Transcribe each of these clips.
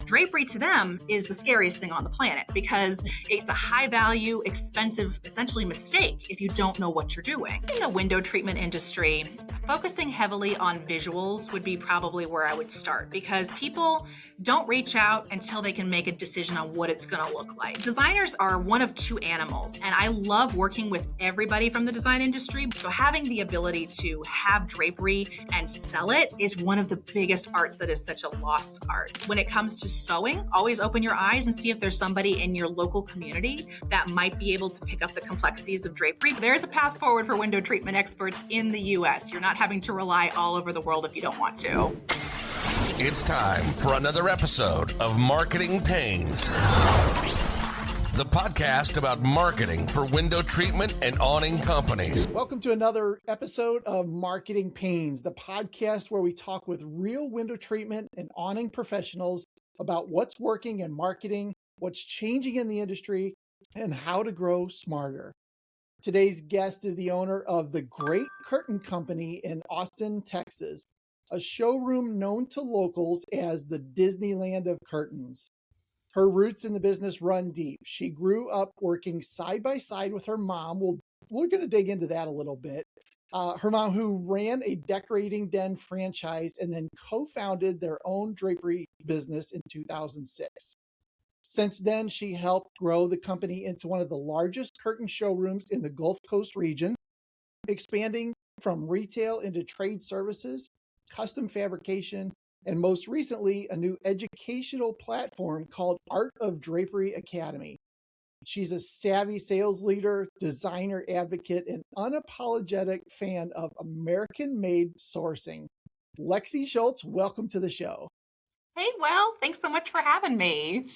Drapery to them is the scariest thing on the planet because it's a high value, expensive, essentially mistake if you don't know what you're doing. In the window treatment industry, focusing heavily on visuals would be probably where I would start because people don't reach out until they can make a decision on what it's going to look like. Designers are one of two animals, and I love working with everybody from the design industry. So having the ability to have drapery and sell it is one of the biggest arts that is such a lost art. When it comes to sewing, always open your eyes and see if there's somebody in your local community that might be able to pick up the complexities of drapery. There's a path forward for window treatment experts in the US. You're not having to rely all over the world if you don't want to. It's time for another episode of Marketing Pains, the podcast about marketing for window treatment and awning companies. Welcome to another episode of Marketing Pains, the podcast where we talk with real window treatment and awning professionals about what's working in marketing, what's changing in the industry, and how to grow smarter. Today's guest is the owner of the Great Curtain Company in Austin, Texas, a showroom known to locals as the Disneyland of curtains. Her roots in the business run deep. She grew up working side by side with her mom. We're going to dig into that a little bit. Her mom, who ran a decorating den franchise and then co-founded their own drapery business in 2006. Since then, she helped grow the company into one of the largest curtain showrooms in the Gulf Coast region, expanding from retail into trade services, custom fabrication, and most recently, a new educational platform called Art of Drapery Academy. She's a savvy sales leader, designer advocate, and unapologetic fan of American-made sourcing. Lexi Schultz, welcome to the show. Hey, well, thanks so much for having me.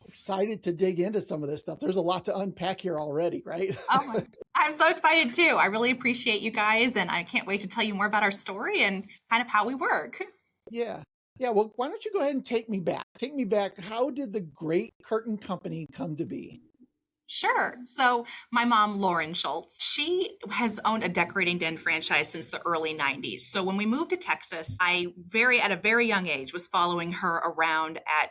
Excited to dig into some of this stuff. There's a lot to unpack here already, right? I'm so excited too. I really appreciate you guys, and I can't wait to tell you more about our story and kind of how we work. Yeah. Well, why don't you go ahead and take me back? Take me back. How did the Great Curtain Company come to be? Sure. So my mom, Lauren Schultz, she has owned a decorating den franchise since the early 90s. So when we moved to Texas, I at a very young age was following her around at,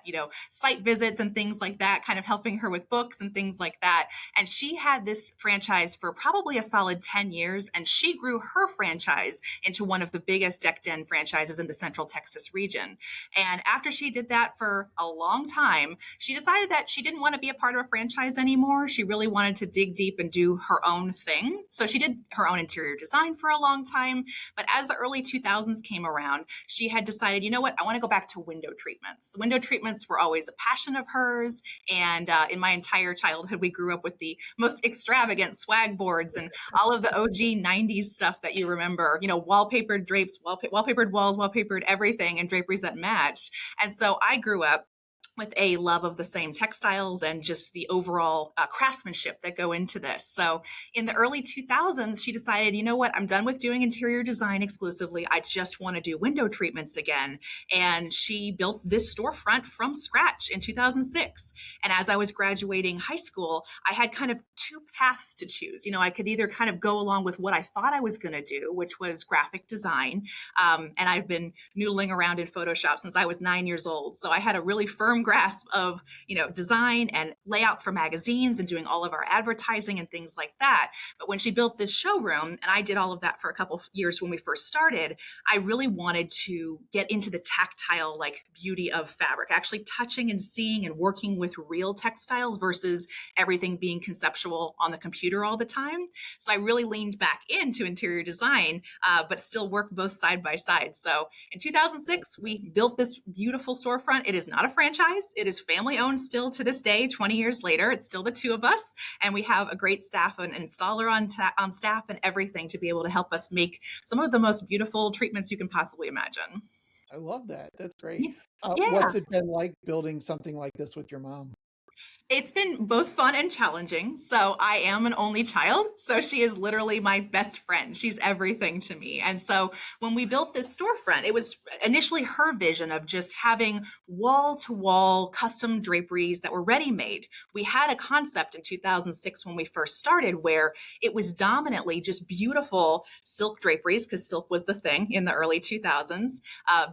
site visits and things like that, kind of helping her with books and things like that. And she had this franchise for probably a solid 10 years. And she grew her franchise into one of the biggest deck den franchises in the Central Texas region. And after she did that for a long time, she decided that she didn't want to be a part of a franchise anymore. She really wanted to dig deep and do her own thing. So she did her own interior design for a long time. But as the early 2000s came around, she had decided, you know what, I want to go back to window treatments. The window treatments were always a passion of hers. And in my entire childhood, we grew up with the most extravagant swag boards and all of the OG 90s stuff that you remember, wallpapered drapes, wallpapered walls, wallpapered everything, and draperies that matched. And so I grew up with a love of the same textiles and just the overall craftsmanship that go into this. So in the early 2000s, she decided, you know what, I'm done with doing interior design exclusively. I just want to do window treatments again. And she built this storefront from scratch in 2006. And as I was graduating high school, I had kind of two paths to choose. I could either kind of go along with what I thought I was going to do, which was graphic design. And I've been noodling around in Photoshop since I was 9 years old. So I had a really firm grasp of, design and layouts for magazines and doing all of our advertising and things like that. But when she built this showroom, and I did all of that for a couple of years when we first started, I really wanted to get into the tactile, beauty of fabric, actually touching and seeing and working with real textiles versus everything being conceptual on the computer all the time. So I really leaned back into interior design, but still work both side by side. So in 2006, we built this beautiful storefront. It is not a franchise. It is family owned still to this day, 20 years later. It's still the two of us. And we have a great staff, an installer on staff and everything to be able to help us make some of the most beautiful treatments you can possibly imagine. I love that. That's great. Yeah. What's it been like building something like this with your mom? It's been both fun and challenging. So I am an only child. So she is literally my best friend. She's everything to me. And so when we built this storefront, it was initially her vision of just having wall to wall custom draperies that were ready made. We had a concept in 2006 when we first started where it was dominantly just beautiful silk draperies, because silk was the thing in the early 2000s,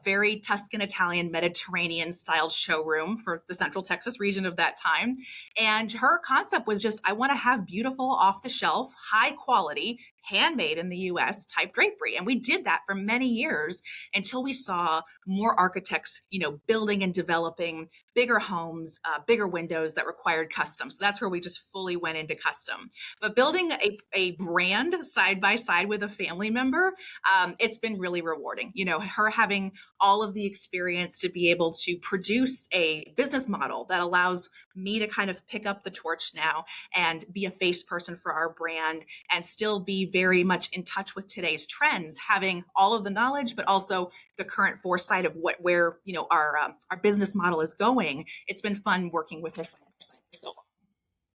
very Tuscan Italian Mediterranean styled showroom for the Central Texas region of that time. And her concept was just, I want to have beautiful, off the shelf, high quality, handmade in the US type drapery. And we did that for many years until we saw more architects, building and developing bigger homes, bigger windows that required custom. So that's where we just fully went into custom. But building a brand side by side with a family member, it's been really rewarding. Her having all of the experience to be able to produce a business model that allows me to kind of pick up the torch now and be a face person for our brand and still be very much in touch with today's trends, having all of the knowledge, but also the current foresight of where our business model is going. It's been fun working with her side by side. So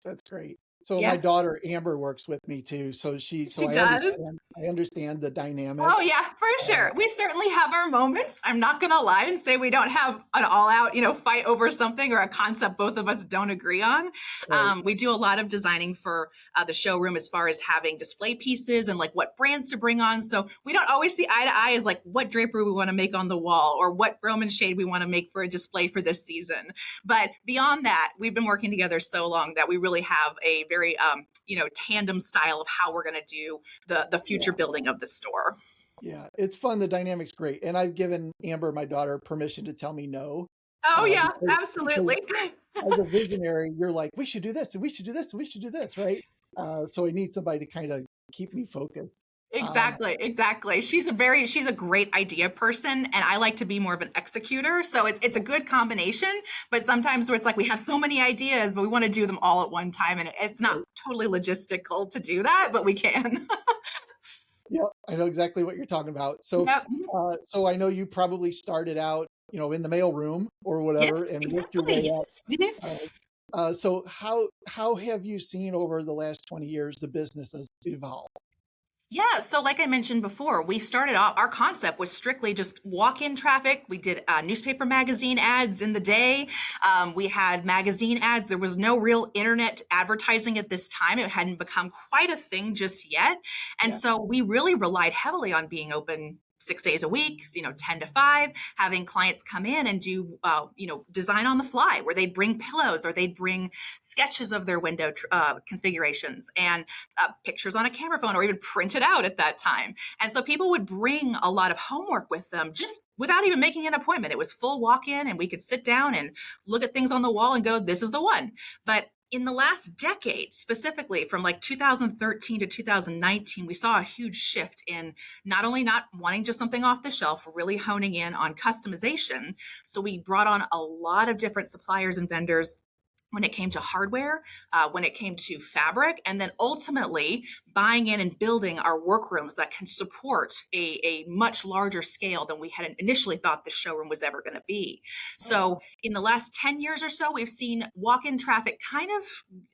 That's great. So yeah. my daughter Amber works with me too. So She does. I understand the dynamic. Oh yeah, for sure. We certainly have our moments. I'm not going to lie and say we don't have an all out, fight over something or a concept both of us don't agree on. Right. We do a lot of designing for the showroom as far as having display pieces and like what brands to bring on. So we don't always see eye to eye as like what drapery we want to make on the wall or what Roman shade we want to make for a display for this season. But beyond that, we've been working together so long that we really have a very, tandem style of how we're going to do the future building of the store. Yeah, it's fun. The dynamic's great. And I've given Amber, my daughter, permission to tell me no. Oh yeah, absolutely. As a visionary, you're like, we should do this and we should do this and we should do this, right? So I need somebody to kind of keep me focused. Exactly. She's a great idea person, and I like to be more of an executor. So it's a good combination, but sometimes where it's like we have so many ideas, but we want to do them all at one time, and it's not totally logistical to do that, but we can. Yeah, I know exactly what you're talking about. So, Yep. So I know you probably started out, in the mailroom or whatever, Yes, and worked exactly. your way up. So how have you seen over the last 20 years the business has evolved? Yeah. So like I mentioned before, we started off, our concept was strictly just walk-in traffic. We did newspaper magazine ads in the day. We had magazine ads. There was no real internet advertising at this time. It hadn't become quite a thing just yet. And so we really relied heavily on being open 6 days a week, 10 to 5, having clients come in and do, design on the fly where they'd bring pillows or they'd bring sketches of their window configurations and pictures on a camera phone or even print it out at that time. And so people would bring a lot of homework with them just without even making an appointment. It was full walk-in and we could sit down and look at things on the wall and go, this is the one. But in the last decade, specifically from like 2013 to 2019, we saw a huge shift in not only not wanting just something off the shelf, really honing in on customization. So we brought on a lot of different suppliers and vendors when it came to hardware, when it came to fabric, and then ultimately buying in and building our workrooms that can support a much larger scale than we had initially thought the showroom was ever going to be. So in the last 10 years or so, we've seen walk-in traffic kind of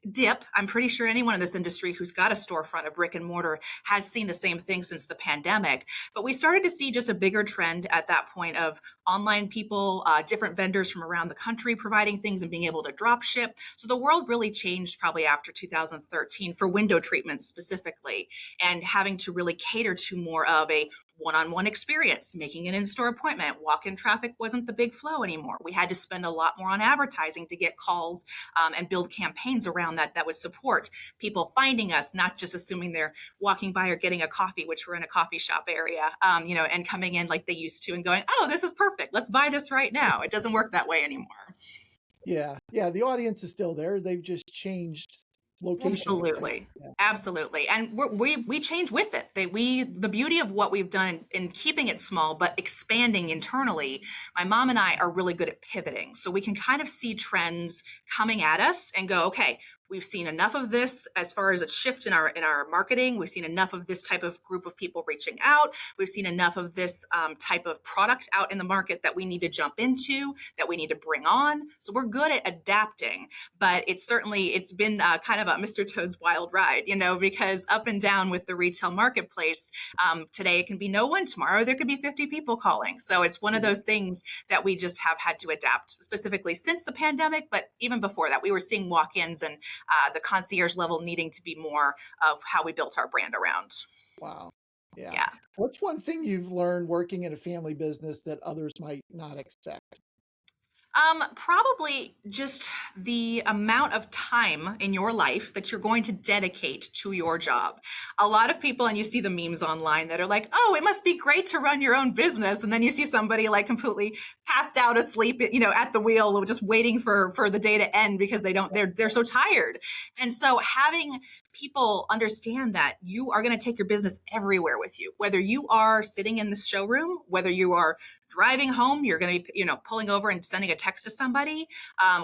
dip. I'm pretty sure anyone in this industry who's got a storefront, a brick and mortar, has seen the same thing since the pandemic. But we started to see just a bigger trend at that point of online people, different vendors from around the country providing things and being able to drop ship. So the world really changed probably after 2013 for window treatments specifically, and having to really cater to more of a one-on-one experience, making an in-store appointment. Walk-in traffic wasn't the big flow anymore. We had to spend a lot more on advertising to get calls and build campaigns around that would support people finding us, not just assuming they're walking by or getting a coffee, which we're in a coffee shop area, and coming in like they used to and going, oh, this is perfect. Let's buy this right now. It doesn't work that way anymore. Yeah. The audience is still there. They've just changed location. Absolutely. And we change with it. The beauty of what we've done in keeping it small, but expanding internally, my mom and I are really good at pivoting. So we can kind of see trends coming at us and go, okay, we've seen enough of this as far as a shift in our marketing. We've seen enough of this type of group of people reaching out. We've seen enough of this type of product out in the market that we need to jump into, that we need to bring on. So we're good at adapting, but it's been kind of a Mr. Toad's wild ride, because up and down with the retail marketplace. Today it can be no one, tomorrow there could be 50 people calling. So it's one of those things that we just have had to adapt, specifically since the pandemic, but even before that, we were seeing walk-ins and the concierge level needing to be more of how we built our brand around. Wow. Yeah. What's one thing you've learned working in a family business that others might not expect? Probably just the amount of time in your life that you're going to dedicate to your job. A lot of people, and you see the memes online that are like, oh, it must be great to run your own business. And then you see somebody like completely passed out asleep, at the wheel, just waiting for the day to end because they're so tired. And so having people understand that you are going to take your business everywhere with you, whether you are sitting in the showroom, whether you are driving home, you're going to be, pulling over and sending a text to somebody,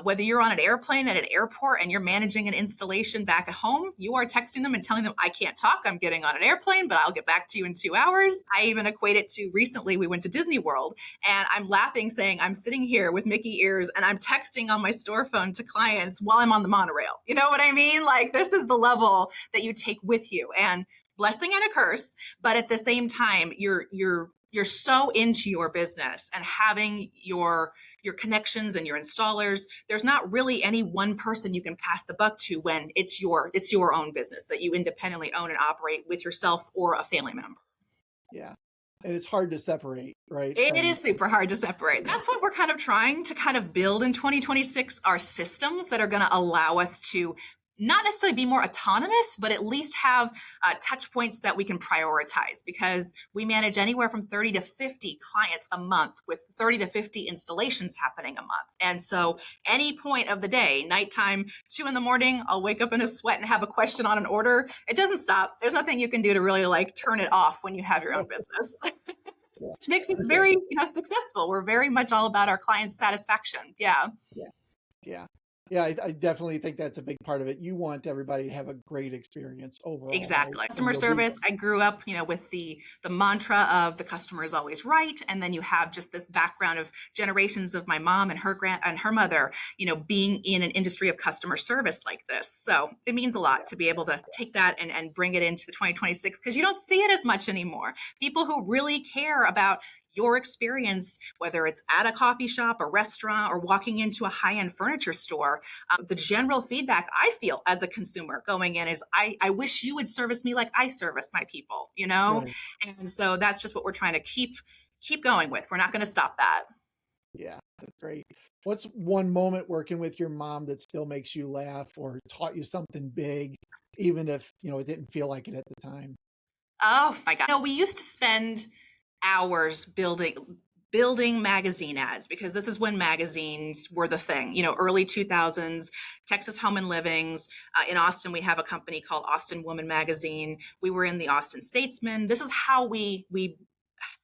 whether you're on an airplane at an airport and you're managing an installation back at home, you are texting them and telling them, I can't talk, I'm getting on an airplane, but I'll get back to you in 2 hours. I even equate it to recently we went to Disney World and I'm laughing saying I'm sitting here with Mickey ears and I'm texting on my store phone to clients while I'm on the monorail. You know what I mean? Like this is the level that you take with you, and blessing and a curse, but at the same time, you're so into your business and having your connections and your installers. There's not really any one person you can pass the buck to when it's your own business that you independently own and operate with yourself or a family member. Yeah. And it's hard to separate, right? It is super hard to separate. That's what we're kind of trying to kind of build in 2026 are systems that are going to allow us to not necessarily be more autonomous, but at least have touch points that we can prioritize, because we manage anywhere from 30 to 50 clients a month with 30 to 50 installations happening a month. And so any point of the day, nighttime, 2 a.m, I'll wake up in a sweat and have a question on an order. It doesn't stop. There's nothing you can do to really like turn it off when you have your own business. Which makes us very, successful. We're very much all about our clients' satisfaction. Yeah. Yeah. Yeah, I definitely think that's a big part of it. You want everybody to have a great experience overall. Exactly. Right? Customer service. I grew up, with the mantra of the customer is always right. And then you have just this background of generations of my mom and her mother, being in an industry of customer service like this. So it means a lot to be able to take that and bring it into the 2026, because you don't see it as much anymore. People who really care about your experience, whether it's at a coffee shop, a restaurant, or walking into a high-end furniture store, the general feedback I feel as a consumer going in is, I wish you would service me like I service my people, Right. And so that's just what we're trying to keep going with. We're not going to stop that. Yeah, that's great. What's one moment working with your mom that still makes you laugh or taught you something big, even if, it didn't feel like it at the time? Oh my God. We used to spend hours building magazine ads, because this is when magazines were the thing, early 2000s, Texas Home and Livings. In Austin, we have a company called Austin Woman Magazine. We were in the Austin Statesman. This is how we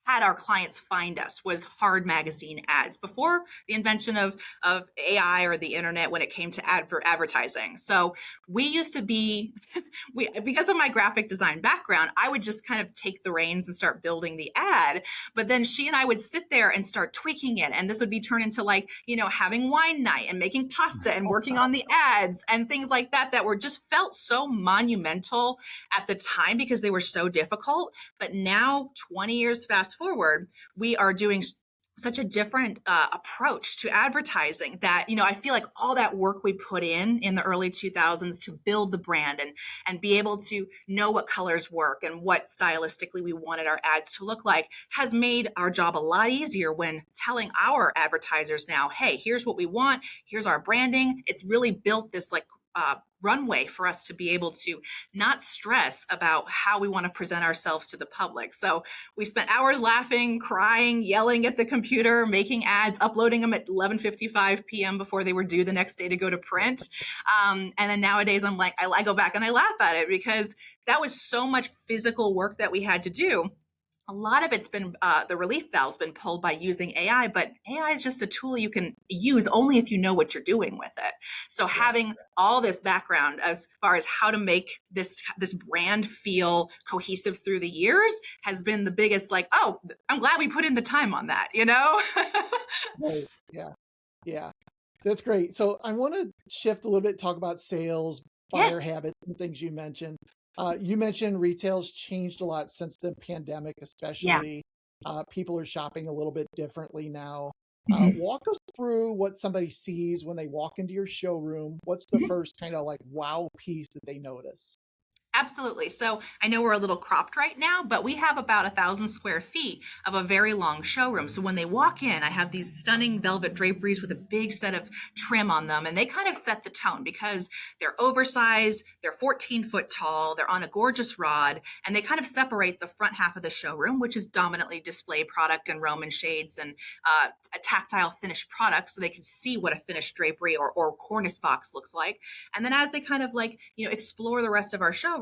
had our clients find us, was hard magazine ads before the invention of AI or the internet when it came to advertising. So we used to be, because of my graphic design background, I would just kind of take the reins and start building the ad. But then she and I would sit there and start tweaking it. And this would be turned into like, having wine night and making pasta and working on the ads and things like that were just felt so monumental at the time because they were so difficult. But now, 20 years fast forward, we are doing such a different approach to advertising that, I feel like all that work we put in the early 2000s to build the brand and be able to know what colors work and what stylistically we wanted our ads to look like has made our job a lot easier when telling our advertisers now, hey, here's what we want. Here's our branding. It's really built this runway for us to be able to not stress about how we want to present ourselves to the public. So we spent hours laughing, crying, yelling at the computer, making ads, uploading them at 11:55 p.m. before they were due the next day to go to print. And then nowadays I'm like, I go back and I laugh at it because that was so much physical work that we had to do. A lot of it's been the relief valve's been pulled by using AI, but AI is just a tool you can use only if you know what you're doing with it. So Yeah. having all this background as far as how to make this brand feel cohesive through the years has been the biggest, like, oh, I'm glad we put in the time on that, you know? Right. Yeah. Yeah. That's great. So I want to shift a little bit, talk about sales, Yeah. buyer habits, and things you mentioned. You mentioned retail's changed a lot since the pandemic, Yeah. especially. People are shopping a little bit differently now. Mhm. Walk us through what somebody sees when they walk into your showroom. What's the first kind of like wow piece that they notice? Absolutely. So I know we're a little cropped right now, but we have about 1,000 square feet of a very long showroom. So when they walk in, I have these stunning velvet draperies with a big set of trim on them, and they kind of set the tone because they're oversized, they're 14-foot tall, they're on a gorgeous rod, and they kind of separate the front half of the showroom, which is dominantly display product and Roman shades and a tactile finished product, so they can see what a finished drapery or cornice box looks like. And then as they kind of like, explore the rest of our showroom,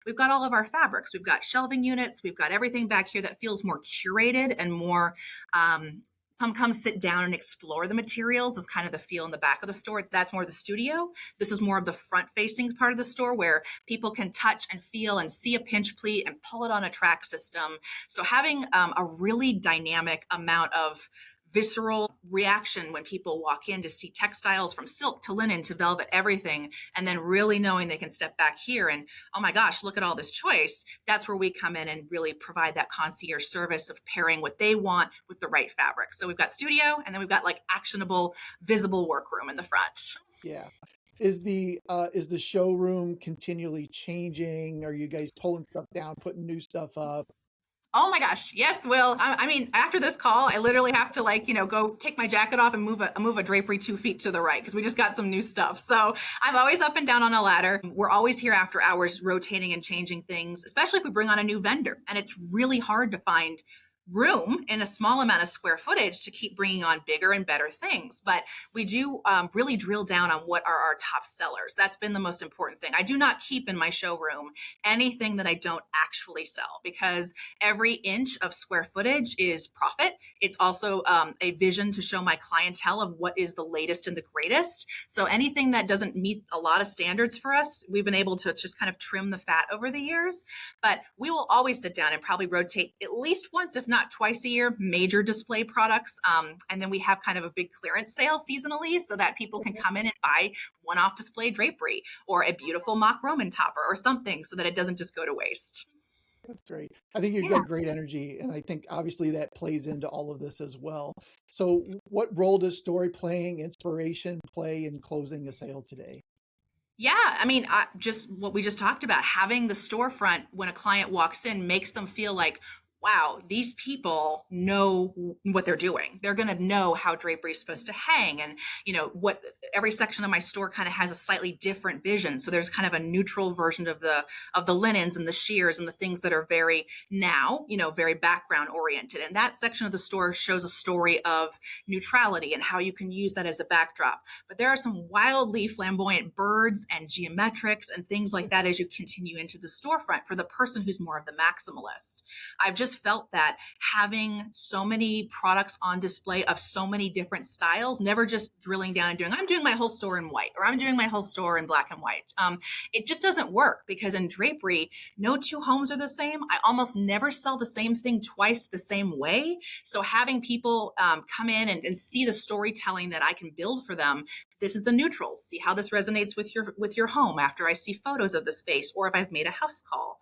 we've got all of our fabrics. We've got shelving units. We've got everything back here that feels more curated and more come sit down and explore the materials is kind of the feel in the back of the store. That's more the studio. This is more of the front facing part of the store where people can touch and feel and see a pinch pleat and pull it on a track system. So having a really dynamic amount of visceral reaction when people walk in to see textiles from silk to linen to velvet, everything, and then really knowing they can step back here and, oh my gosh, look at all this choice. That's where we come in and really provide that concierge service of pairing what they want with the right fabric. So we've got studio, and then we've got like actionable, visible workroom in the front. Yeah. Is the showroom continually changing? Are you guys pulling stuff down, putting new stuff up? Oh my gosh, yes, Will. I mean, after this call, I literally have to like, go take my jacket off and move a drapery 2 feet to the right because we just got some new stuff. So I'm always up and down on a ladder. We're always here after hours, rotating and changing things, especially if we bring on a new vendor. And it's really hard to find room in a small amount of square footage to keep bringing on bigger and better things. But we do really drill down on what are our top sellers. That's been the most important thing. I do not keep in my showroom anything that I don't actually sell because every inch of square footage is profit. It's also a vision to show my clientele of what is the latest and the greatest. So anything that doesn't meet a lot of standards for us, we've been able to just kind of trim the fat over the years. But we will always sit down and probably rotate at least once, if not twice a year, major display products. And then we have kind of a big clearance sale seasonally so that people can come in and buy one-off display drapery or a beautiful mock Roman topper or something so that it doesn't just go to waste. That's great. I think you've Yeah. got great energy, and I think obviously that plays into all of this as well. So, what role does story playing, inspiration play in closing a sale today? Yeah, I mean, just what we just talked about, having the storefront when a client walks in makes them feel like, wow, these people know what they're doing. They're going to know how drapery is supposed to hang, and what every section of my store kind of has a slightly different vision. So there's kind of a neutral version of the linens and the sheers and the things that are very now, very background oriented. And that section of the store shows a story of neutrality and how you can use that as a backdrop. But there are some wildly flamboyant birds and geometrics and things like that as you continue into the storefront for the person who's more of the maximalist. I've just felt that having so many products on display of so many different styles, never just drilling down and I'm doing my whole store in white or I'm doing my whole store in black and white. It just doesn't work because in drapery, no two homes are the same. I almost never sell the same thing twice the same way. So having people come in and see the storytelling that I can build for them. This is the neutrals. See how this resonates with your home after I see photos of the space or if I've made a house call.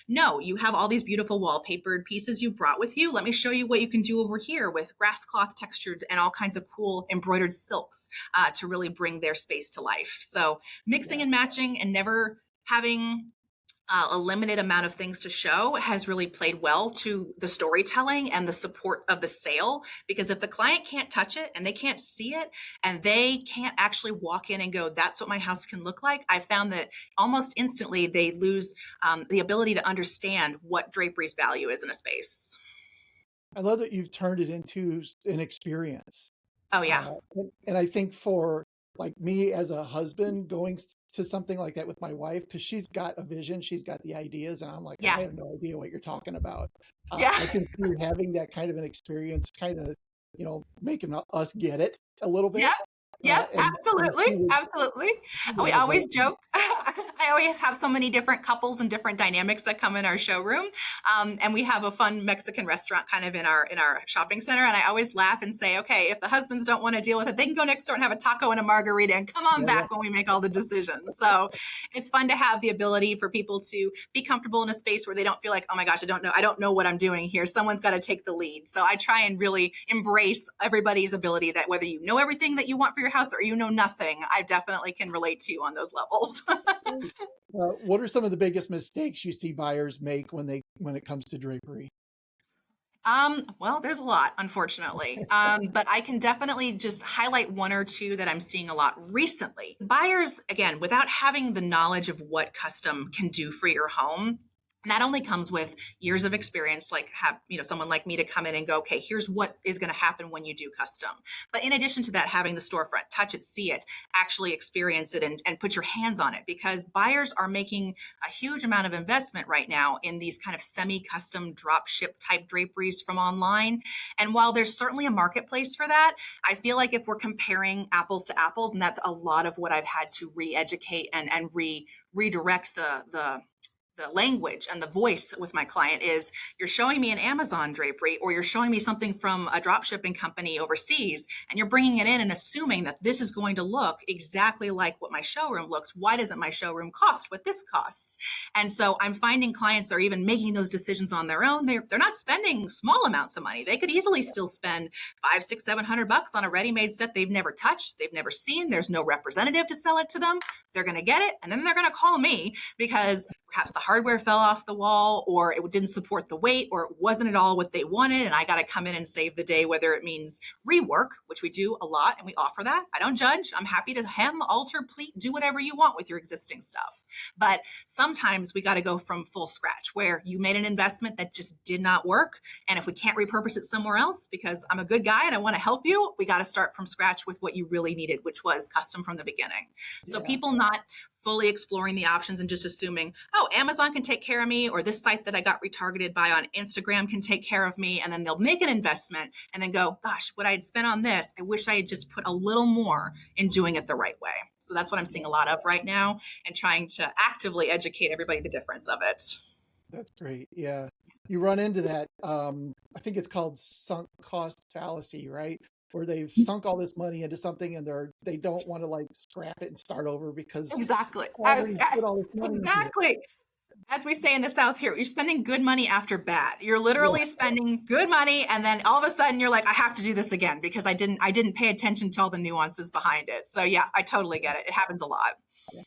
No, you have all these beautiful wallpapered pieces you brought with you. Let me show you what you can do over here with grass cloth textured and all kinds of cool embroidered silks to really bring their space to life. So mixing and matching and never having a limited amount of things to show has really played well to the storytelling and the support of the sale. Because if the client can't touch it and they can't see it and they can't actually walk in and go, that's what my house can look like, I found that almost instantly they lose the ability to understand what drapery's value is in a space. I love that you've turned it into an experience. Oh, yeah. And I think for like me as a husband going to something like that with my wife, because she's got a vision, she's got the ideas, and I'm like, I Yeah. have no idea what you're talking about. Yeah. I can see having that kind of an experience, kind of, making us get it a little bit. Yep. Yep. And Absolutely. Absolutely. she would We have a always great. joke. I always have so many different couples and different dynamics that come in our showroom. And we have a fun Mexican restaurant kind of in our shopping center. And I always laugh and say, okay, if the husbands don't want to deal with it, they can go next door and have a taco and a margarita and come on Yeah, back when we make all the decisions. So it's fun to have the ability for people to be comfortable in a space where they don't feel like, oh my gosh, I don't know what I'm doing here. Someone's got to take the lead. So I try and really embrace everybody's ability, that whether you know everything that you want for your house or you know nothing, I definitely can relate to you on those levels. what are some of the biggest mistakes you see buyers make when it comes to drapery? Well, there's a lot, unfortunately. But I can definitely just highlight one or two that I'm seeing a lot recently. Buyers, again, without having the knowledge of what custom can do for your home, that only comes with years of experience, like have, someone like me to come in and go, okay, here's what is going to happen when you do custom. But in addition to that, having the storefront, touch it, see it, actually experience it, and put your hands on it, because buyers are making a huge amount of investment right now in these kind of semi-custom drop ship type draperies from online. And while there's certainly a marketplace for that, I feel like if we're comparing apples to apples, and that's a lot of what I've had to re-educate and redirect the language and the voice with my client is, you're showing me an Amazon drapery, or you're showing me something from a drop shipping company overseas, and you're bringing it in and assuming that this is going to look exactly like what my showroom looks. Why doesn't my showroom cost what this costs? And so I'm finding clients are even making those decisions on their own. They're not spending small amounts of money. They could easily still spend $500, $600, $700 on a ready-made set they've never touched, they've never seen. There's no representative to sell it to them. They're going to get it, and then they're going to call me because perhaps the hardware fell off the wall, or it didn't support the weight, or it wasn't at all what they wanted. And I got to come in and save the day, whether it means rework, which we do a lot and we offer that. I don't judge. I'm happy to hem, alter, pleat, do whatever you want with your existing stuff. But sometimes we got to go from full scratch, where you made an investment that just did not work. And if we can't repurpose it somewhere else, because I'm a good guy and I want to help you, we got to start from scratch with what you really needed, which was custom from the beginning. So people not fully exploring the options and just assuming, oh, Amazon can take care of me, or this site that I got retargeted by on Instagram can take care of me. And then they'll make an investment and then go, gosh, what I had spent on this, I wish I had just put a little more in doing it the right way. So that's what I'm seeing a lot of right now, and trying to actively educate everybody the difference of it. That's great. Yeah. You run into that. I think it's called sunk cost fallacy, right? Where they've sunk all this money into something and they don't want to like scrap it and start over because Exactly. put all this money Exactly. As we say in the South here, you're spending good money after bad. You're literally spending good money, and then all of a sudden you're like, I have to do this again because I didn't pay attention to all the nuances behind it. So yeah, I totally get it. It happens a lot.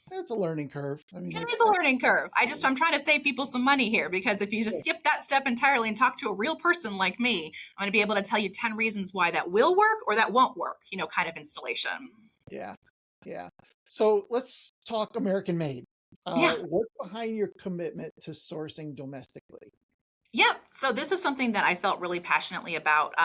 That's a learning curve. I mean, it is a learning curve. I'm trying to save people some money here, because if you just skip that step entirely and talk to a real person like me, I'm going to be able to tell you 10 reasons why that will work or that won't work, kind of installation. Yeah. Yeah. So let's talk American made. What's behind your commitment to sourcing domestically? Yeah. So this is something that I felt really passionately about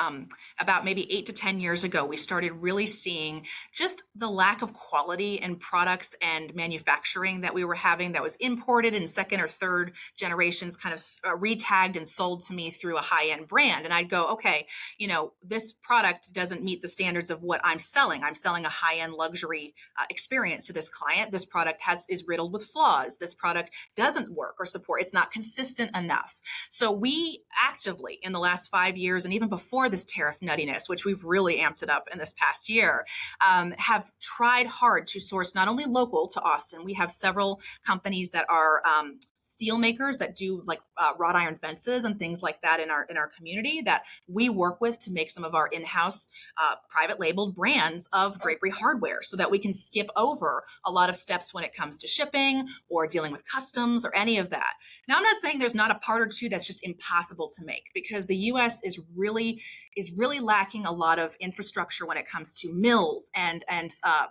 maybe 8 to 10 years ago. We started really seeing just the lack of quality in products and manufacturing that we were having, that was imported in second or third generations, kind of retagged and sold to me through a high-end brand. And I'd go, okay, this product doesn't meet the standards of what I'm selling. I'm selling a high-end luxury experience to this client. This product is riddled with flaws. This product doesn't work or support. It's not consistent enough. So we actively, in the last 5 years, and even before this tariff nuttiness, which we've really amped it up in this past year, have tried hard to source not only local to Austin. We have several companies that are steel makers that do like wrought iron fences and things like that in our community, that we work with to make some of our in-house private labeled brands of drapery hardware, so that we can skip over a lot of steps when it comes to shipping or dealing with customs or any of that. Now, I'm not saying there's not a part or two that's just impossible to make, because the U.S. is really lacking a lot of infrastructure when it comes to mills and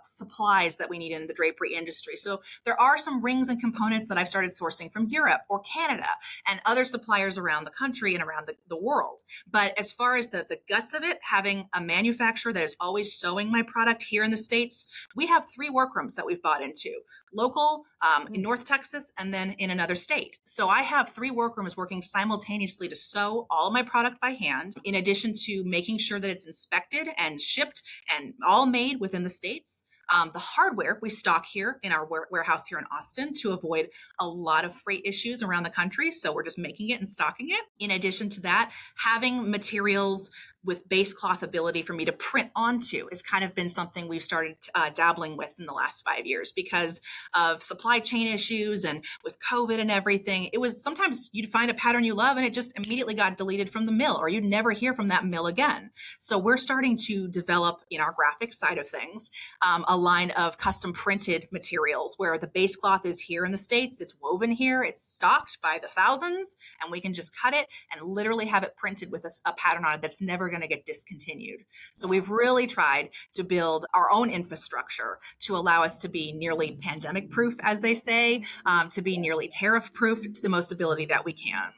supplies that we need in the drapery industry. So there are some rings and components that I've started sourcing from from Europe or Canada and other suppliers around the country and around the world. But as far as the guts of it, having a manufacturer that is always sewing my product here in the States, we have 3 workrooms that we've bought into. Local, in North Texas, and then in another state. So I have 3 workrooms working simultaneously to sew all of my product by hand, in addition to making sure that it's inspected and shipped and all made within the States. The hardware we stock here in our warehouse here in Austin to avoid a lot of freight issues around the country. So we're just making it and stocking it. In addition to that, having materials with base cloth ability for me to print onto has kind of been something we've started dabbling with in the last 5 years because of supply chain issues and with COVID and everything. It was sometimes you'd find a pattern you love and it just immediately got deleted from the mill or you'd never hear from that mill again. So we're starting to develop in our graphics side of things, a line of custom printed materials where the base cloth is here in the States, it's woven here, it's stocked by the thousands, and we can just cut it and literally have it printed with a pattern on it that's never going to get discontinued. So we've really tried to build our own infrastructure to allow us to be nearly pandemic proof, as they say, to be nearly tariff proof to the most ability that we can.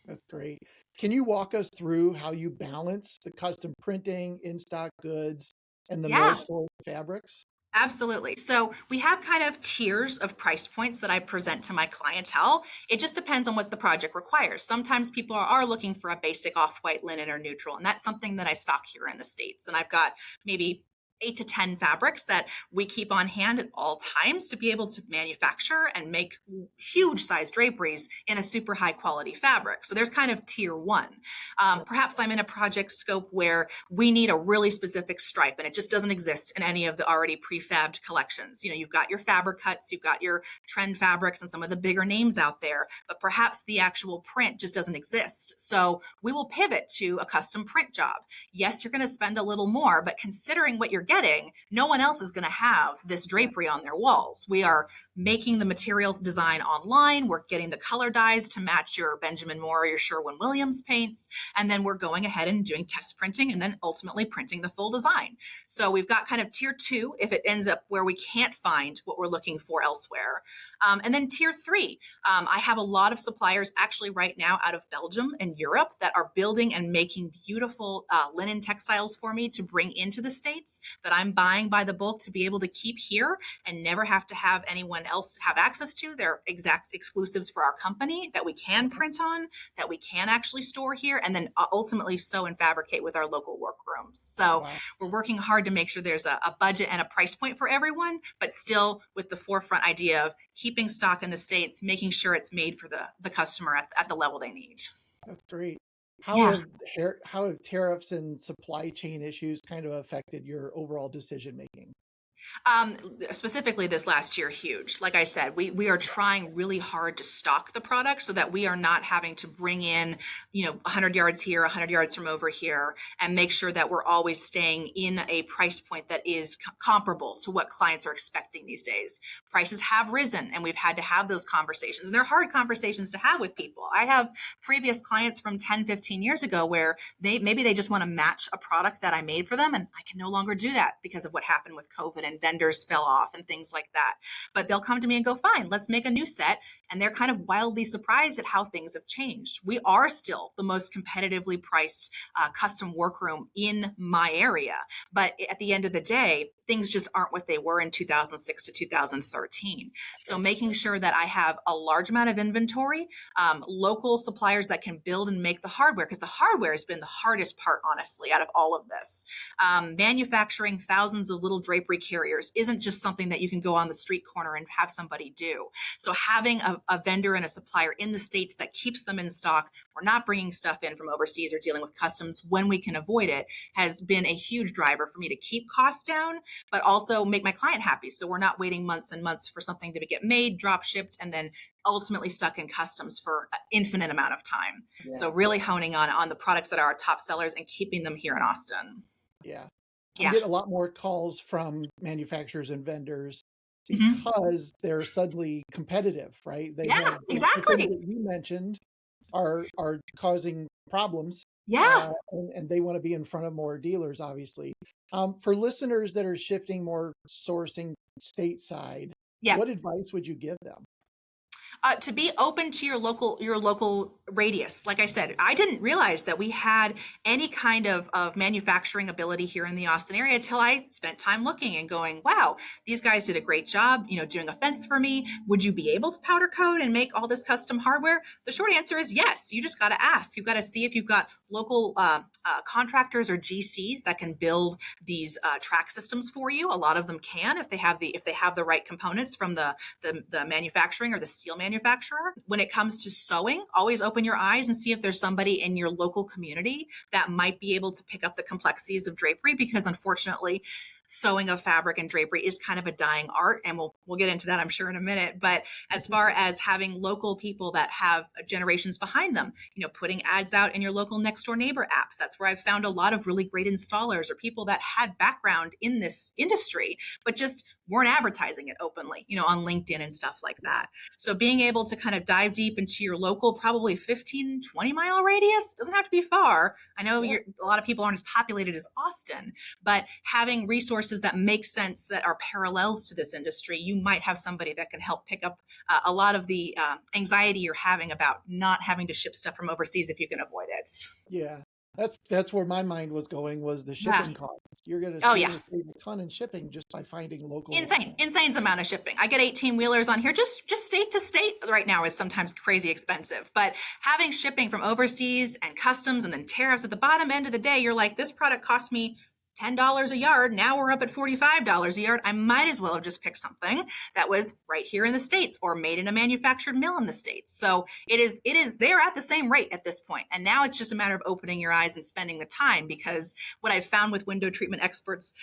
That's great. Can you walk us through how you balance the custom printing, in-stock goods, and the mill sourced fabrics? Absolutely. So we have kind of tiers of price points that I present to my clientele. It just depends on what the project requires. Sometimes people are looking for a basic off-white linen or neutral, and that's something that I stock here in the States. And I've got maybe 8 to 10 fabrics that we keep on hand at all times to be able to manufacture and make huge size draperies in a super high quality fabric. So there's kind of tier 1. Perhaps I'm in a project scope where we need a really specific stripe and it just doesn't exist in any of the already prefabbed collections. You know, you've got your fabric cuts, you've got your trend fabrics and some of the bigger names out there, but perhaps the actual print just doesn't exist. So we will pivot to a custom print job. Yes, you're going to spend a little more, but considering what you're getting, no one else is going to have this drapery on their walls. We are making the materials design online. We're getting the color dyes to match your Benjamin Moore or your Sherwin-Williams paints. And then we're going ahead and doing test printing and then ultimately printing the full design. So we've got kind of tier 2 if it ends up where we can't find what we're looking for elsewhere. And then tier 3, I have a lot of suppliers actually right now out of Belgium and Europe that are building and making beautiful linen textiles for me to bring into the States that I'm buying by the bulk to be able to keep here and never have to have anyone else have access to. They're exact exclusives for our company that we can print on, that we can actually store here, and then ultimately sew and fabricate with our local workrooms. So we're working hard to make sure there's a budget and a price point for everyone, but still with the forefront idea of keeping stock in the States, making sure it's made for the customer at the level they need. That's great. How have tariffs and supply chain issues kind of affected your overall decision making? Specifically this last year, huge. Like I said, we are trying really hard to stock the product so that we are not having to bring in, 100 yards here, 100 yards from over here, and make sure that we're always staying in a price point that is comparable to what clients are expecting these days. Prices have risen and we've had to have those conversations, and they're hard conversations to have with people. I have previous clients from 10, 15 years ago where maybe they just want to match a product that I made for them, and I can no longer do that because of what happened with COVID and vendors fell off and things like that. But they'll come to me and go, fine, let's make a new set. And they're kind of wildly surprised at how things have changed. We are still the most competitively priced custom workroom in my area. But at the end of the day, things just aren't what they were in 2006 to 2013. So making sure that I have a large amount of inventory, local suppliers that can build and make the hardware, because the hardware has been the hardest part, honestly, out of all of this. Manufacturing thousands of little drapery carriers isn't just something that you can go on the street corner and have somebody do. So having a vendor and a supplier in the States that keeps them in stock, we're not bringing stuff in from overseas or dealing with customs when we can avoid it, has been a huge driver for me to keep costs down, but also make my client happy. So we're not waiting months and months for something to get made, drop shipped, and then ultimately stuck in customs for an infinite amount of time. Yeah. So really honing on the products that are our top sellers and keeping them here in Austin. Yeah. I get a lot more calls from manufacturers and vendors because they're suddenly competitive, right? They have, exactly. The things that you mentioned are causing problems. And they want to be in front of more dealers, obviously. For listeners that are shifting more sourcing stateside, what advice would you give them? To be open to your local radius. Like I said, I didn't realize that we had any kind of manufacturing ability here in the Austin area until I spent time looking and going, wow, these guys did a great job, doing a fence for me. Would you be able to powder coat and make all this custom hardware? The short answer is yes. You just got to ask. You've got to see if you've got local contractors or GCs that can build these track systems for you. A lot of them can if they have the right components from the manufacturing or the steel manufacturer. When it comes to sewing, always open your eyes and see if there's somebody in your local community that might be able to pick up the complexities of drapery, because unfortunately, sewing of fabric and drapery is kind of a dying art, and we'll get into that, I'm sure, in a minute. But as far as having local people that have generations behind them, putting ads out in your local next door neighbor apps, that's where I've found a lot of really great installers or people that had background in this industry, but just weren't advertising it openly, on LinkedIn and stuff like that. So being able to kind of dive deep into your local, probably 15, 20 mile radius, doesn't have to be far. I know a lot of people aren't as populated as Austin, but having resources that make sense, that are parallels to this industry, you might have somebody that can help pick up a lot of the anxiety you're having about not having to ship stuff from overseas if you can avoid it. Yeah. That's where my mind was going, was the shipping costs. You're going to save a ton in shipping just by finding local. Insane amount of shipping. I get 18 wheelers on here. Just state to state right now is sometimes crazy expensive, but having shipping from overseas and customs and then tariffs at the bottom end of the day, you're like, this product cost me $10 a yard. Now we're up at $45 a yard. I might as well have just picked something that was right here in the States or made in a manufactured mill in the States. So it is they're at the same rate at this point. And now it's just a matter of opening your eyes and spending the time, because what I've found with window treatment experts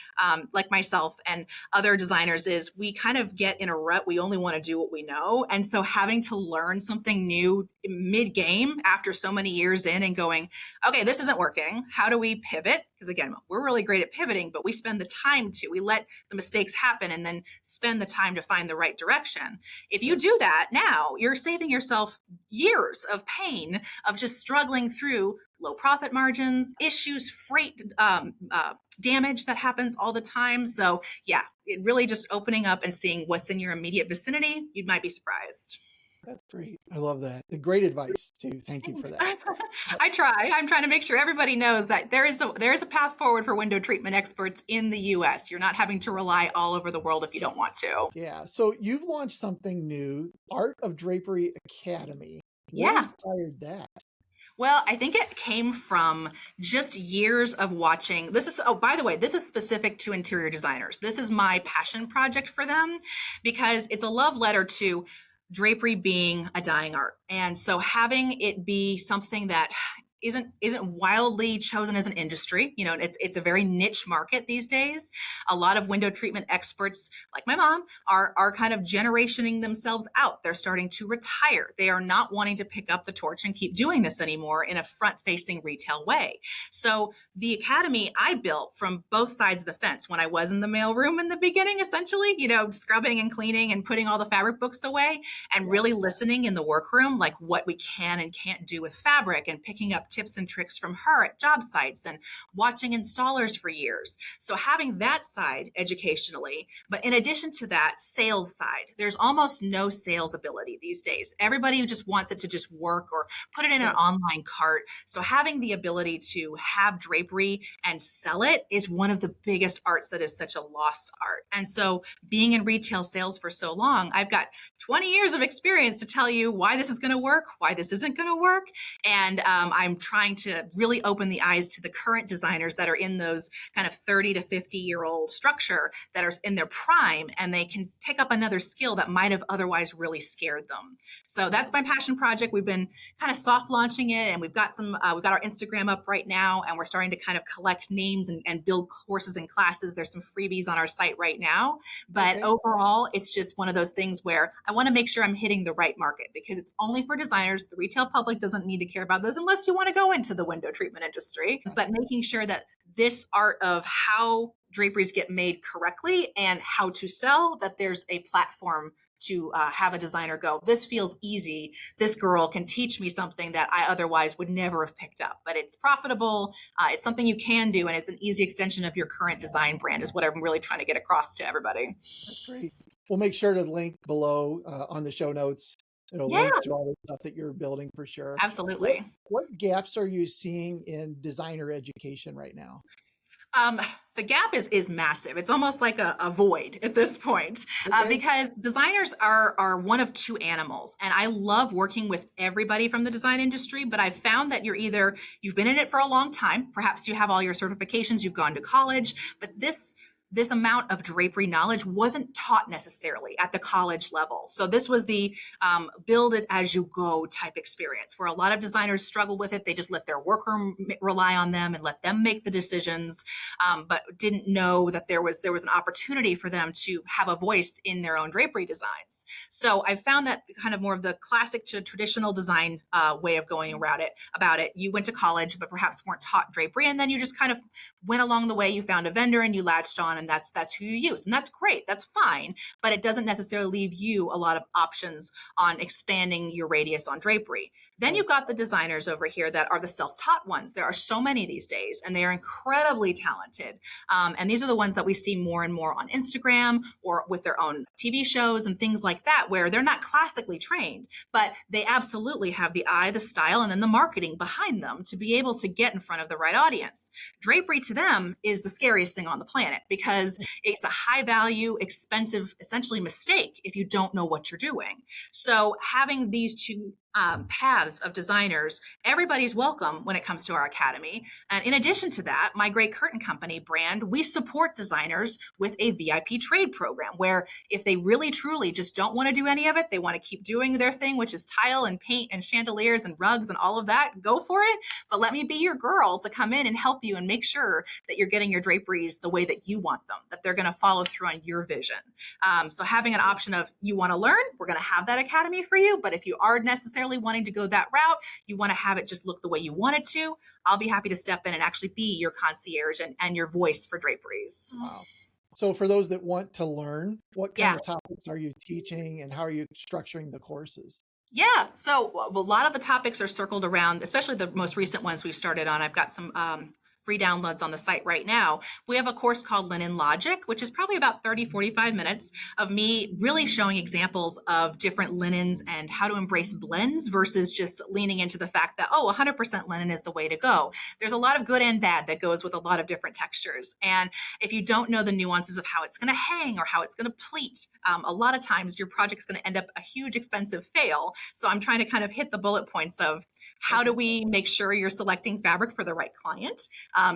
like myself and other designers is we kind of get in a rut. We only want to do what we know. And so having to learn something new mid-game after so many years in and going, okay, this isn't working. How do we pivot? Because again, we're really great at pivoting, but we spend the time to. We let the mistakes happen and then spend the time to find the right direction. If you do that now, you're saving yourself years of pain of just struggling through low profit margins, issues, freight damage that happens all the time. So yeah, it really just opening up and seeing what's in your immediate vicinity. You might be surprised. That's great. I love that. The great advice too. Thank you for that. I'm trying to make sure everybody knows that there is a path forward for window treatment experts in the US. You're not having to rely all over the world if you don't want to. Yeah. So you've launched something new, Art of Drapery Academy. Yeah. What inspired that? Well, I think it came from just years of watching. By the way, this is specific to interior designers. This is my passion project for them, because it's a love letter to drapery being a dying art. And so having it be something that isn't wildly chosen as an industry. It's a very niche market these days. A lot of window treatment experts, like my mom, are kind of generationing themselves out. They're starting to retire. They are not wanting to pick up the torch and keep doing this anymore in a front-facing retail way. So the academy I built from both sides of the fence when I was in the mailroom in the beginning, essentially, scrubbing and cleaning and putting all the fabric books away, and really listening in the workroom, like what we can and can't do with fabric, and picking up tips and tricks from her at job sites and watching installers for years. So having that side educationally, but in addition to that, sales side, there's almost no sales ability these days. Everybody just wants it to just work or put it in an online cart. So having the ability to have drapery and sell it is one of the biggest arts that is such a lost art. And so being in retail sales for so long, I've got 20 years of experience to tell you why this is going to work, why this isn't going to work. And I'm trying to really open the eyes to the current designers that are in those kind of 30 to 50-year-old structure that are in their prime, and they can pick up another skill that might have otherwise really scared them. So that's my passion project. We've been kind of soft launching it, and we've got our Instagram up right now, and we're starting to kind of collect names and build courses and classes. There's some freebies on our site right now, but overall, it's just one of those things where I want to make sure I'm hitting the right market, because it's only for designers. The retail public doesn't need to care about this unless you want to go into the window treatment industry, but making sure that this art of how draperies get made correctly and how to sell, that there's a platform to have a designer go, this feels easy. This girl can teach me something that I otherwise would never have picked up, but it's profitable. It's something you can do, and it's an easy extension of your current design brand is what I'm really trying to get across to everybody. That's great. We'll make sure to link below on the show notes Yeah, links to all the stuff that you're building for sure. What absolutely. what gaps are you seeing in designer education right now? Um, the gap is massive. It's almost like a void at this point, Okay. because designers are one of two animals, and I love working with everybody from the design industry. But I've found that you've been in it for a long time. Perhaps you have all your certifications, you've gone to college, but this amount of drapery knowledge wasn't taught necessarily at the college level. So this was the build it as you go type experience, where a lot of designers struggle with it. They just let their workroom rely on them and let them make the decisions, but didn't know that there was an opportunity for them to have a voice in their own drapery designs. So I found that kind of more of the classic to traditional design way of going around it about it. You went to college, but perhaps weren't taught drapery, and then you just kind of went along the way. You found a vendor and you latched on, and that's who you use, and that's great. That's fine, but it doesn't necessarily leave you a lot of options on expanding your radius on drapery. Then Right. you've got the designers over here that are the self-taught ones. There are so many these days, and they are incredibly talented. And these are the ones that we see more and more on Instagram or with their own TV shows and things like that, where they're not classically trained, but they absolutely have the eye, the style, and then the marketing behind them to be able to get in front of the right audience. Drapery to them is the scariest thing on the planet, because it's a high value, expensive, essentially mistake if you don't know what you're doing. So having these two paths of designers, everybody's welcome when it comes to our academy. And in addition to that, my Great Curtain Company brand, we support designers with a VIP trade program, where if they really truly just don't want to do any of it, they want to keep doing their thing, which is tile and paint and chandeliers and rugs and all of that, go for it. But let me be your girl to come in and help you and make sure that you're getting your draperies the way that you want them, that they're going to follow through on your vision. So having an option of, you want to learn, we're going to have that academy for you. But if you are necessarily wanting to go that route, you want to have it just look the way you want it to, I'll be happy to step in and actually be your concierge and your voice for draperies. Wow. So for those that want to learn, what kind Yeah. of topics are you teaching and how are you structuring the courses? Yeah. So a lot of the topics are circled around, especially the most recent ones we've started on. I've got some free downloads on the site right now. We have a course called Linen Logic, which is probably about 30, 45 minutes of me really showing examples of different linens and how to embrace blends versus just leaning into the fact that, 100% linen is the way to go. There's a lot of good and bad that goes with a lot of different textures. And if you don't know the nuances of how it's going to hang or how it's going to pleat, a lot of times your project's going to end up a huge expensive fail. So I'm trying to kind of hit the bullet points of, how do we make sure you're selecting fabric for the right client?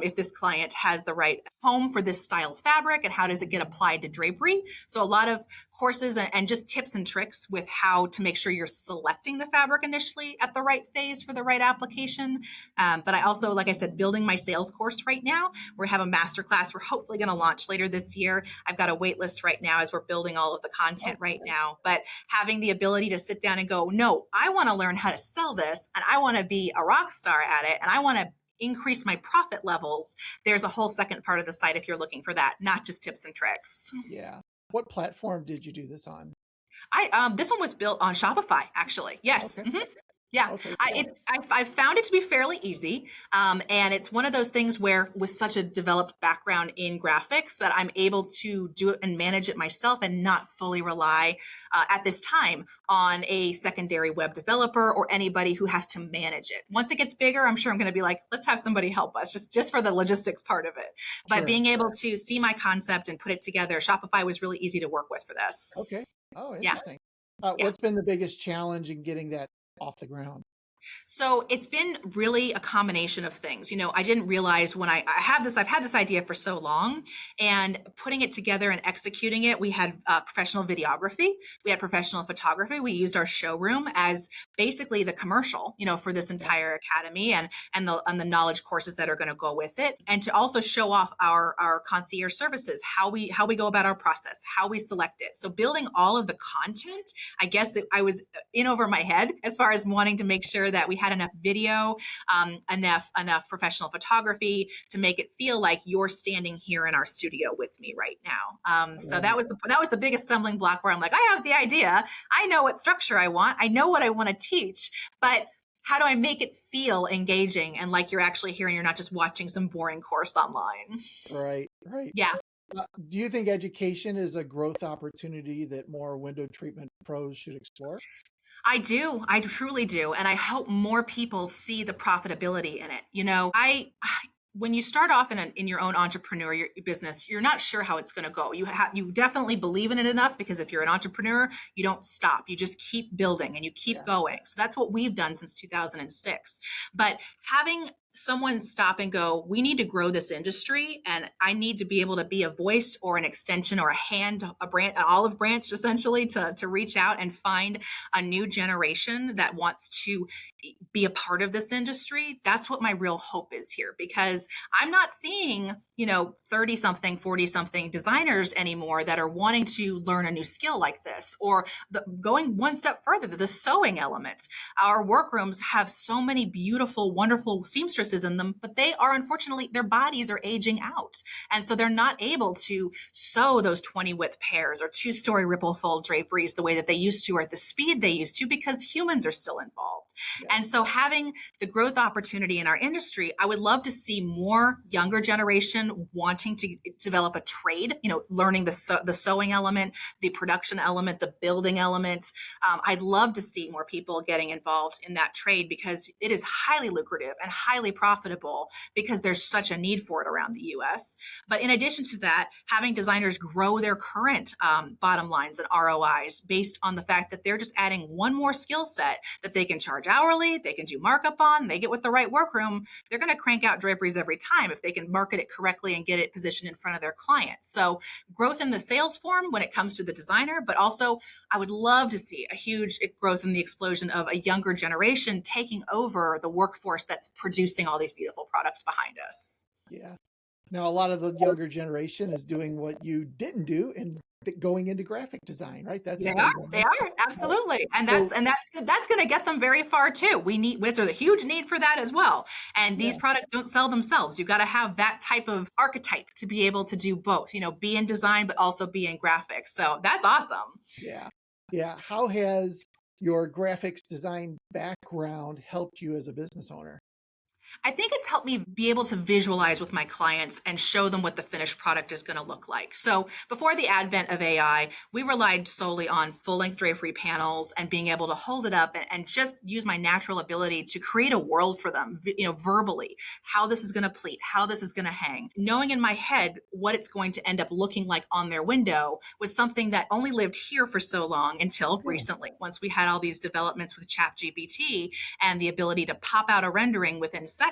If this client has the right home for this style of fabric, and how does it get applied to drapery? So a lot of courses and just tips and tricks with how to make sure you're selecting the fabric initially at the right phase for the right application. But I also, like I said, building my sales course right now. We have a masterclass we're hopefully going to launch later this year. I've got a wait list right now as we're building all of the content right now. But having the ability to sit down and go, no, I want to learn how to sell this, and I want to be a rock star at it, and I want to increase my profit levels. There's a whole second part of the site if you're looking for that, not just tips and tricks. Yeah. What platform did you do this on? This one was built on Shopify, actually. Yes. Okay. Mhm. Yeah, Okay. I found it to be fairly easy, and it's one of those things where, with such a developed background in graphics, that I'm able to do it and manage it myself and not fully rely at this time on a secondary web developer or anybody who has to manage it. Once it gets bigger, I'm sure I'm going to be like, let's have somebody help us just for the logistics part of it. But Sure. being able to see my concept and put it together, Shopify was really easy to work with for this. Okay. Oh, Yeah. interesting. Yeah. What's been the biggest challenge in getting that off the ground? So it's been really a combination of things. I didn't realize when I've had this idea for so long, and putting it together and executing it. We had professional videography, we had professional photography. We used our showroom as basically the commercial, for this entire academy and the knowledge courses that are going to go with it, and to also show off our concierge services, how we go about our process, how we select it. So building all of the content, I guess I was in over my head as far as wanting to make sure that we had enough video, enough professional photography to make it feel like you're standing here in our studio with me right now. So that was the biggest stumbling block, where I'm like, I have the idea, I know what structure I want, I know what I want to teach, but how do I make it feel engaging and like you're actually here and you're not just watching some boring course online? Right. Right. Yeah. Do you think education is a growth opportunity that more window treatment pros should explore? I do. I truly do. And I hope more people see the profitability in it. When you start off in your own entrepreneur business, you're not sure how it's going to go. You definitely believe in it enough, because if you're an entrepreneur, you don't stop. You just keep building and you keep going. So that's what we've done since 2006. But having someone stop and go, we need to grow this industry, and I need to be able to be a voice or an extension or a hand, a branch, an olive branch, essentially, to reach out and find a new generation that wants to be a part of this industry. That's what my real hope is here, because I'm not seeing, 30 something, 40 something designers anymore that are wanting to learn a new skill like this, or going one step further, the sewing element. Our workrooms have so many beautiful, wonderful seamstresses in them, but they are, unfortunately, their bodies are aging out. And so they're not able to sew those 20 width pairs or 2-story ripple fold draperies the way that they used to, or at the speed they used to, because humans are still involved. And so having the growth opportunity in our industry, I would love to see more younger generation wanting to develop a trade, learning the sewing element, the production element, the building element. I'd love to see more people getting involved in that trade, because it is highly lucrative and highly profitable, because there's such a need for it around the US. But in addition to that, having designers grow their current bottom lines and ROIs based on the fact that they're just adding one more skill set that they can charge hourly, they can do markup on, they get with the right workroom, they're going to crank out draperies every time if they can market it correctly and get it positioned in front of their clients. So growth in the sales form when it comes to the designer, but also I would love to see a huge growth in the explosion of a younger generation taking over the workforce that's producing all these beautiful products behind us. Yeah. Now, a lot of the younger generation is doing what you didn't do and going into graphic design, right? That's They are absolutely, and that's going to get them very far too. There's a huge need for that as well. And these products don't sell themselves. You've got to have that type of archetype to be able to do both. Be in design, but also be in graphics. So that's awesome. Yeah, yeah. How has your graphics design background helped you as a business owner? I think it's helped me be able to visualize with my clients and show them what the finished product is going to look like. So before the advent of AI, we relied solely on full-length drapery panels and being able to hold it up and just use my natural ability to create a world for them, verbally, how this is going to pleat, how this is going to hang. Knowing in my head what it's going to end up looking like on their window was something that only lived here for so long until recently, once we had all these developments with ChatGPT and the ability to pop out a rendering within seconds.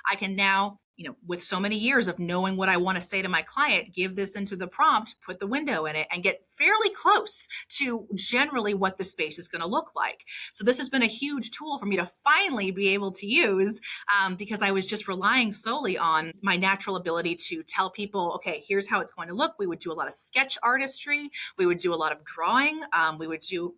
I can now, with so many years of knowing what I want to say to my client, give this into the prompt, put the window in it, and get fairly close to generally what the space is going to look like. So this has been a huge tool for me to finally be able to use, because I was just relying solely on my natural ability to tell people, okay, here's how it's going to look. We would do a lot of sketch artistry. We would do a lot of drawing. We would do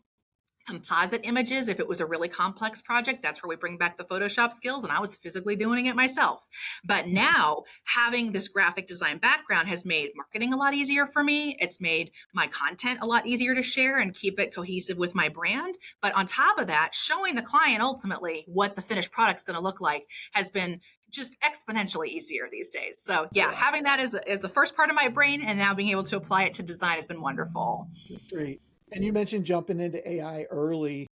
composite images. If it was a really complex project, that's where we bring back the Photoshop skills, and I was physically doing it myself. But now having this graphic design background has made marketing a lot easier for me. It's made my content a lot easier to share and keep it cohesive with my brand. But on top of that, showing the client ultimately what the finished product's going to look like has been just exponentially easier these days. So having that as the first part of my brain and now being able to apply it to design has been wonderful. Great. And you mentioned jumping into AI early.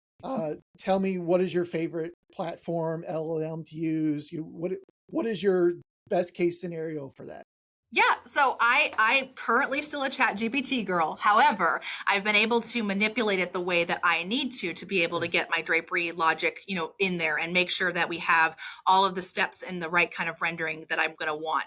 Tell me, what is your favorite platform, LLM to use? What is your best case scenario for that? Yeah, so I currently still a ChatGPT girl. However, I've been able to manipulate it the way that I need to be able to get my drapery logic, in there and make sure that we have all of the steps in the right kind of rendering that I'm going to want.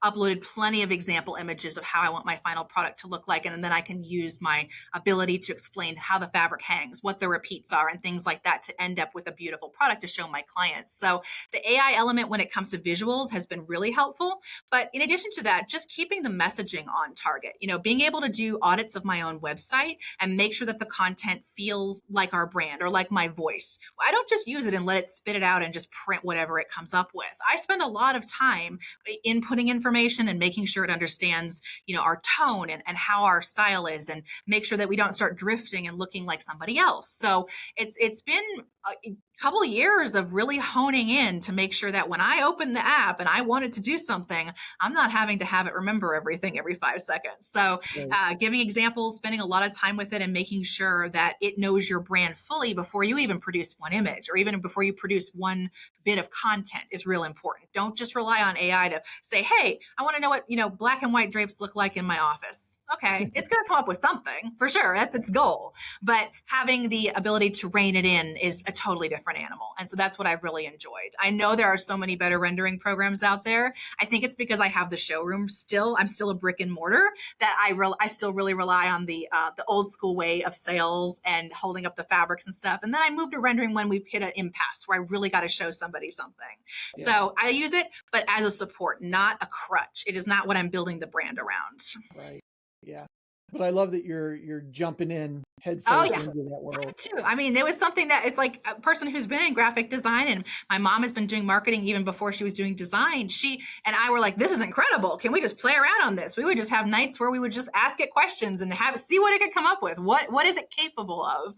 Uploaded plenty of example images of how I want my final product to look like. And then I can use my ability to explain how the fabric hangs, what the repeats are, and things like that to end up with a beautiful product to show my clients. So the AI element when it comes to visuals has been really helpful. But in addition to that, just keeping the messaging on target, being able to do audits of my own website and make sure that the content feels like our brand or like my voice. I don't just use it and let it spit it out and just print whatever it comes up with. I spend a lot of time inputting information and making sure it understands, our tone and how our style is, and make sure that we don't start drifting and looking like somebody else. So it's been a couple of years of really honing in to make sure that when I open the app and I wanted to do something, I'm not having to have it remember everything every 5 seconds. So Right. giving examples, spending a lot of time with it and making sure that it knows your brand fully before you even produce one image or even before you produce one bit of content is real important. Don't just rely on AI to say, hey, I want to know what, black and white drapes look like in my office. Okay. It's going to come up with something for sure. That's its goal. But having the ability to rein it in is a totally different animal. And so that's what I've really enjoyed. I know there are so many better rendering programs out there. I think it's because I have the showroom still. I'm still a brick and mortar that I still really rely on the old school way of sales and holding up the fabrics and stuff. And then I moved to rendering when we've hit an impasse where I really got to show somebody something. Yeah. So I use it, but as a support, not a crutch. It is not what I'm building the brand around. Right. Yeah. But I love that you're jumping in head Oh, first yeah. into that world. Too. I mean, there was something that it's like a person who's been in graphic design, and my mom has been doing marketing even before she was doing design. She and I were like, this is incredible. Can we just play around on this? We would just have nights where we would just ask it questions and see what it could come up with. What is it capable of?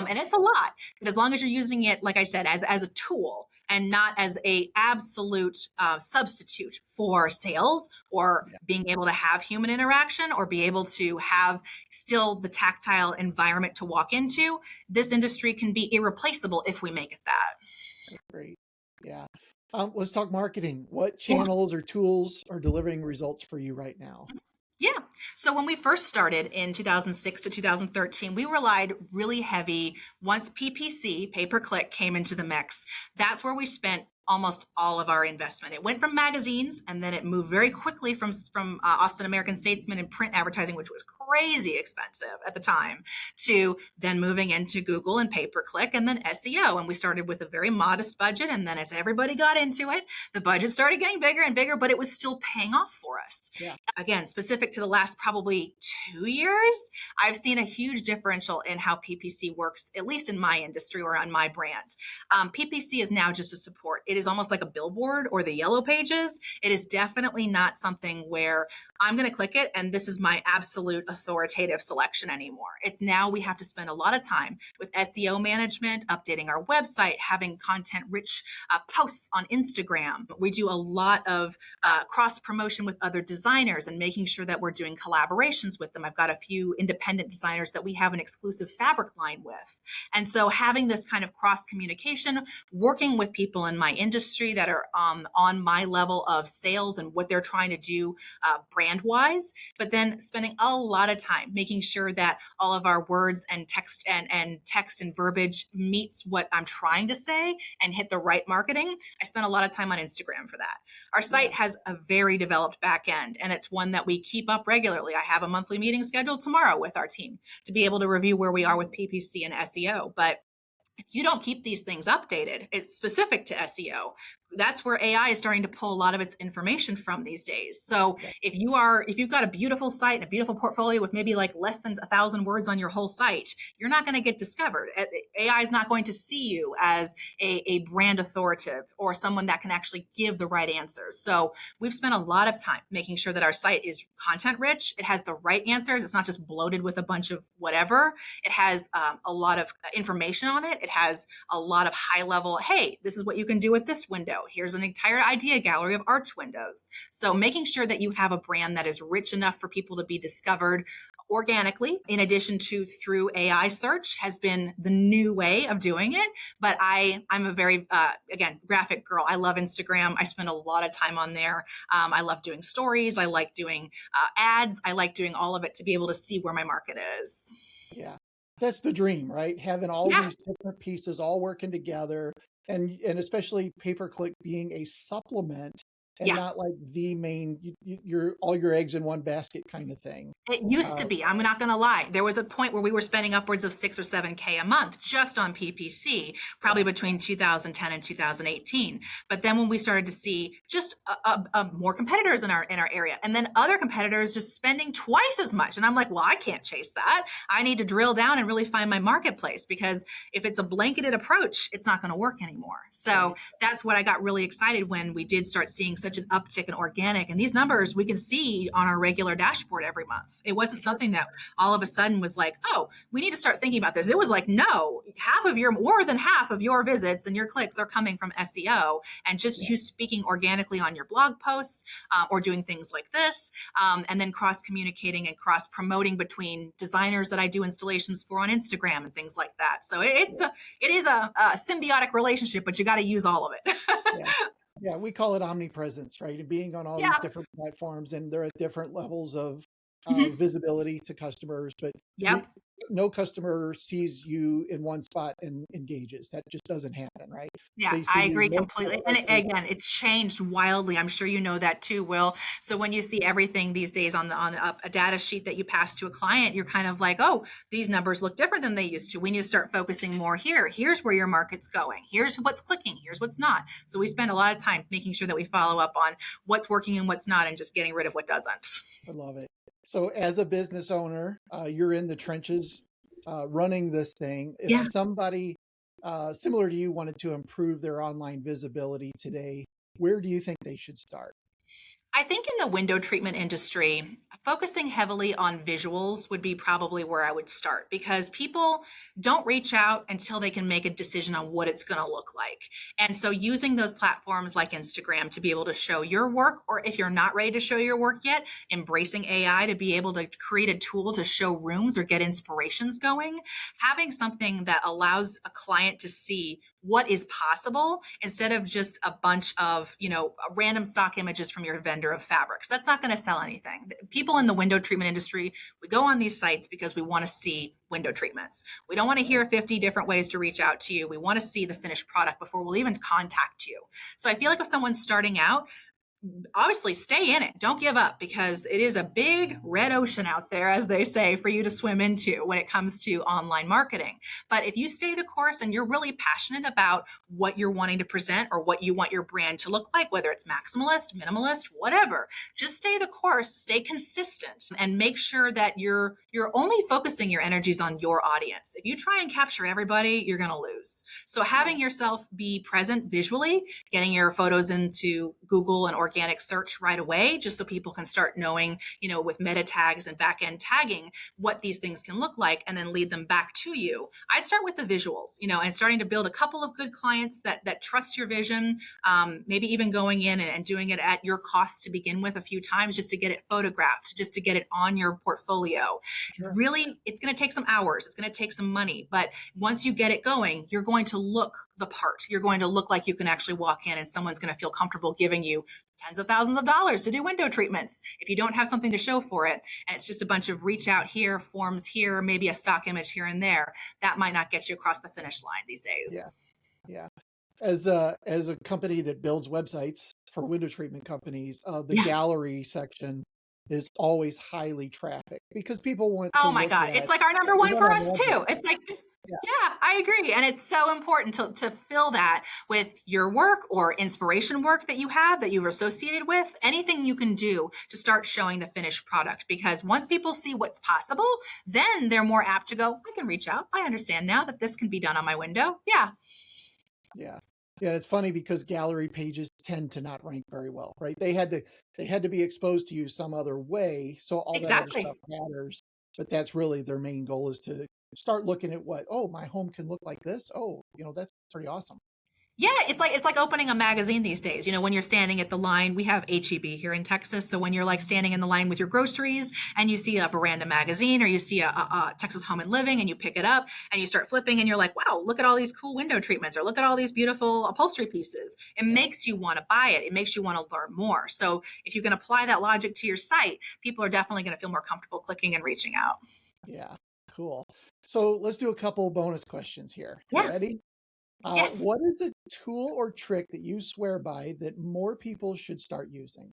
And it's a lot. But as long as you're using it, like I said, as a tool and not as a absolute substitute for sales or being able to have human interaction or be able to have still the tactile environment to walk into, this industry can be irreplaceable if we make it that. Great. Yeah. Let's talk marketing. What channels or tools are delivering results for you right now? Yeah. So when we first started in 2006 to 2013, we relied really heavy. Once PPC, pay-per-click, came into the mix, that's where we spent almost all of our investment. It went from magazines, and then it moved very quickly from Austin American Statesman and print advertising, which was crazy expensive at the time, to then moving into Google and pay-per-click and then SEO. And we started with a very modest budget. And then as everybody got into it, the budget started getting bigger and bigger, but it was still paying off for us. Yeah. Again, specific to the last probably 2 years, I've seen a huge differential in how PPC works, at least in my industry or on my brand. PPC is now just a support. It is almost like a billboard or the yellow pages. It is definitely not something where I'm going to click it and this is my absolute authoritative selection anymore. It's now we have to spend a lot of time with SEO management, updating our website, having content-rich posts on Instagram. We do a lot of cross-promotion with other designers and making sure that we're doing collaborations with them. I've got a few independent designers that we have an exclusive fabric line with. And so having this kind of cross-communication, working with people in my industry that are on my level of sales and what they're trying to do brand-wise, but then spending a lot of time making sure that all of our words and text and verbiage meets what I'm trying to say and hit the right marketing. I spend a lot of time on Instagram for that. Our site has a very developed back end, and it's one that we keep up regularly. I have a monthly meeting scheduled tomorrow with our team to be able to review where we are with PPC and SEO. But if you don't keep these things updated, it's specific to SEO. That's where AI is starting to pull a lot of its information from these days. So if you've got a beautiful site and a beautiful portfolio with maybe like less than 1,000 words on your whole site, you're not going to get discovered. AI is not going to see you as a brand authoritative or someone that can actually give the right answers. So we've spent a lot of time making sure that our site is content rich. It has the right answers. It's not just bloated with a bunch of whatever. It has a lot of information on it. It has a lot of high level, hey, this is what you can do with this window. Here's an entire idea gallery of arch windows. So making sure that you have a brand that is rich enough for people to be discovered organically, in addition to through AI search, has been the new way of doing it. But I'm a very, again, graphic girl. I love Instagram. I spend a lot of time on there. I love doing stories. I like doing ads. I like doing all of it to be able to see where my market is. Yeah. That's the dream, right? Having all these different pieces all working together, and especially pay-per-click being a supplement and not like the main, your all your eggs in one basket kind of thing. It used to be. I'm not going to lie. There was a point where we were spending upwards of 6 or 7K a month just on PPC, probably between 2010 and 2018. But then when we started to see just more competitors in our area, and then other competitors just spending twice as much, and I'm like, well, I can't chase that. I need to drill down and really find my marketplace, because if it's a blanketed approach, it's not going to work anymore. So that's what I got really excited when we did start seeing such an uptick in organic. And these numbers we can see on our regular dashboard every month. It wasn't something that all of a sudden was like, oh, we need to start thinking about this. It was like, no, more than half of your visits and your clicks are coming from SEO and just you speaking organically on your blog posts or doing things like this. And then cross communicating and cross promoting between designers that I do installations for on Instagram and things like that. So it is a symbiotic relationship, but you got to use all of it. Yeah, we call it omnipresence, right? And being on all these different platforms, and they're at different levels of visibility to customers, but no customer sees you in one spot and engages. That just doesn't happen, right? Yeah, I agree completely. And again, it's changed wildly. I'm sure you know that too, Will. So when you see everything these days on a data sheet that you pass to a client, you're kind of like, oh, these numbers look different than they used to. We need to start focusing more here. Here's where your market's going. Here's what's clicking. Here's what's not. So we spend a lot of time making sure that we follow up on what's working and what's not and just getting rid of what doesn't. I love it. So as a business owner, you're in the trenches running this thing. If somebody similar to you wanted to improve their online visibility today, where do you think they should start? I think in the window treatment industry, focusing heavily on visuals would be probably where I would start, because people don't reach out until they can make a decision on what it's going to look like. And so using those platforms like Instagram to be able to show your work, or if you're not ready to show your work yet, embracing AI to be able to create a tool to show rooms or get inspirations going, having something that allows a client to see what is possible instead of just a bunch of, random stock images from your vendor of fabrics. That's not going to sell anything. People in the window treatment industry, we go on these sites because we want to see window treatments. We don't want to hear 50 different ways to reach out to you. We want to see the finished product before we'll even contact you. So I feel like if someone's starting out, obviously stay in it. Don't give up, because it is a big red ocean out there, as they say, for you to swim into when it comes to online marketing. But if you stay the course and you're really passionate about what you're wanting to present or what you want your brand to look like, whether it's maximalist, minimalist, whatever, just stay the course, stay consistent, and make sure that you're only focusing your energies on your audience. If you try and capture everybody, you're going to lose. So having yourself be present visually, getting your photos into Google and organic search right away, just so people can start knowing, with meta tags and back end tagging, what these things can look like, and then lead them back to you. I'd start with the visuals, and starting to build a couple of good clients that trust your vision, maybe even going in and doing it at your cost to begin with a few times, just to get it photographed, just to get it on your portfolio. Sure. Really, it's going to take some hours. It's going to take some money. But once you get it going, you're going to look the part. You're going to look like you can actually walk in and someone's going to feel comfortable giving you tens of thousands of dollars to do window treatments if you don't have something to show for it. And it's just a bunch of reach out here, forms here, maybe a stock image here and there. That might not get you across the finish line these days. Yeah. As a company that builds websites for window treatment companies, the gallery section is always highly trafficked because people want to. Oh my God. It's like our number one for us too. It's like, yeah, I agree. And it's so important to fill that with your work or inspiration work that you have, that you're associated with, anything you can do to start showing the finished product. Because once people see what's possible, then they're more apt to go, I can reach out. I understand now that this can be done on my window. Yeah. Yeah, it's funny because gallery pages tend to not rank very well, right? They had to be exposed to you some other way, so all that other stuff matters. But that's really their main goal, is to start looking at my home can look like this. Oh, that's pretty awesome. Yeah, it's like opening a magazine these days. When you're standing at the line, we have HEB here in Texas. So when you're like standing in the line with your groceries and you see a Veranda magazine, or you see a Texas Home and Living, and you pick it up and you start flipping and you're like, wow, look at all these cool window treatments, or look at all these beautiful upholstery pieces. It makes you want to buy it. It makes you want to learn more. So if you can apply that logic to your site, people are definitely going to feel more comfortable clicking and reaching out. Yeah, cool. So let's do a couple bonus questions here. Yeah. Ready? Yes. What is a tool or trick that you swear by that more people should start using?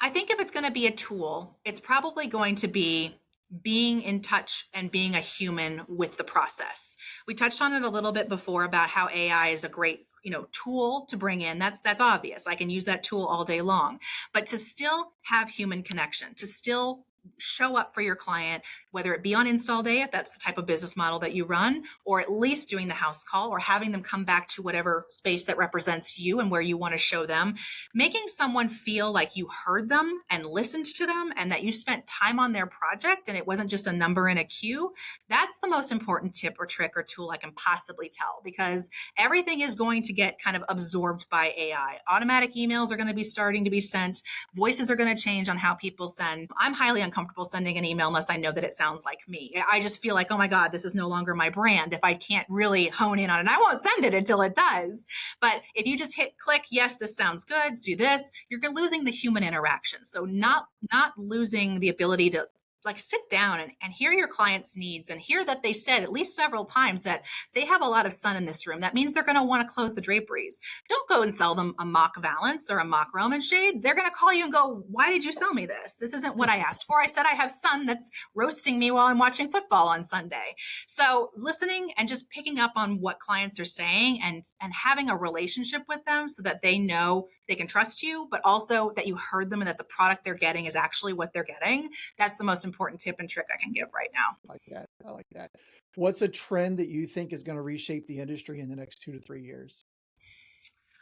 I think if it's going to be a tool, it's probably going to be being in touch and being a human with the process. We touched on it a little bit before about how AI is a great tool to bring in. That's obvious. I can use that tool all day long, but to still have human connection, to still show up for your client, whether it be on install day, if that's the type of business model that you run, or at least doing the house call or having them come back to whatever space that represents you and where you want to show them, making someone feel like you heard them and listened to them and that you spent time on their project and it wasn't just a number in a queue. That's the most important tip or trick or tool I can possibly tell, because everything is going to get kind of absorbed by AI. Automatic emails are going to be starting to be sent. Voices are going to change on how people send. I'm highly uncomfortable sending an email unless I know that it sounds like me. I just feel like, oh my God, this is no longer my brand if I can't really hone in on it. And I won't send it until it does. But if you just hit click, yes, this sounds good, do this, you're losing the human interaction. So not losing the ability to like sit down and hear your client's needs and hear that they said at least several times that they have a lot of sun in this room. That means they're going to want to close the draperies. Don't go and sell them a mock valance or a mock Roman shade. They're going to call you and go, why did you sell me this? This isn't what I asked for. I said I have sun that's roasting me while I'm watching football on Sunday. So listening and just picking up on what clients are saying and having a relationship with them so that they know they can trust you, but also that you heard them and that the product they're getting is actually what they're getting. That's the most important tip and trick I can give right now. I like that. I like that. What's a trend that you think is going to reshape the industry in the next 2 to 3 years?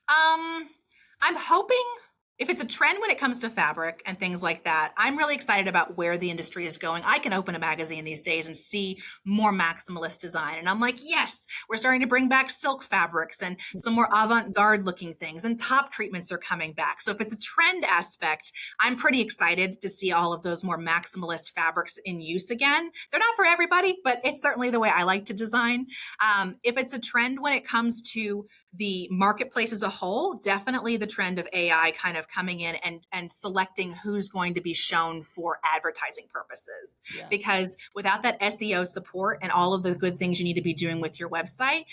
I'm hoping if it's a trend when it comes to fabric and things like that, I'm really excited about where the industry is going. I can open a magazine these days and see more maximalist design. And I'm like, yes, we're starting to bring back silk fabrics and some more avant-garde looking things, and top treatments are coming back. So if it's a trend aspect, I'm pretty excited to see all of those more maximalist fabrics in use again. They're not for everybody, but it's certainly the way I like to design. If it's a trend when it comes to the marketplace as a whole, definitely the trend of AI kind of coming in and selecting who's going to be shown for advertising purposes. Yeah. Because without that SEO support and all of the good things you need to be doing with your website,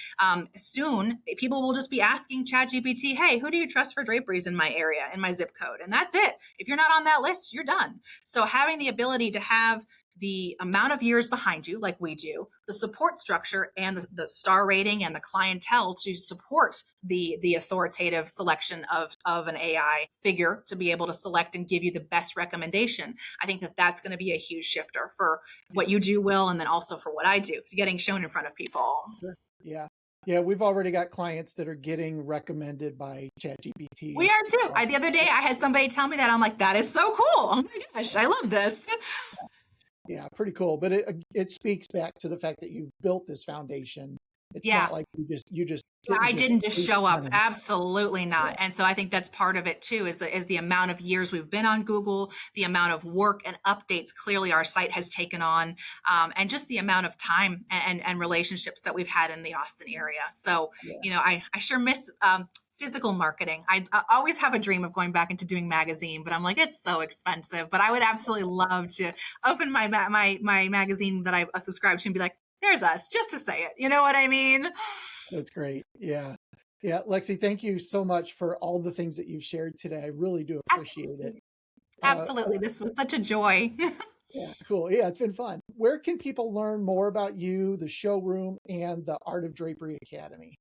soon people will just be asking ChatGPT, hey, who do you trust for draperies in my area, in my zip code? And that's it. If you're not on that list, you're done. So having the ability to have the amount of years behind you, like we do, the support structure and the star rating and the clientele to support the authoritative selection of an AI figure to be able to select and give you the best recommendation. I think that that's going to be a huge shifter for what you do, Will, and then also for what I do. It's getting shown in front of people. Sure. Yeah. Yeah, we've already got clients that are getting recommended by ChatGPT. We are too. The other day I had somebody tell me that. I'm like, that is so cool. Oh my gosh, I love this. Yeah, pretty cool. But it speaks back to the fact that you've built this foundation. It's not like you just I didn't just show up. Absolutely not. Yeah. And so I think that's part of it too, is the amount of years we've been on Google, the amount of work and updates clearly our site has taken on, and just the amount of time and relationships that we've had in the Austin area. So, yeah. I sure miss physical marketing. I always have a dream of going back into doing magazine, but I'm like, it's so expensive. But I would absolutely love to open my magazine that I subscribe to and be like, there's us, just to say it. You know what I mean? That's great. Yeah. Yeah. Lexi, thank you so much for all the things that you've shared today. I really do appreciate it. Absolutely. This was such a joy. Yeah, cool. Yeah, it's been fun. Where can people learn more about you, the showroom, and the Art of Drapery Academy?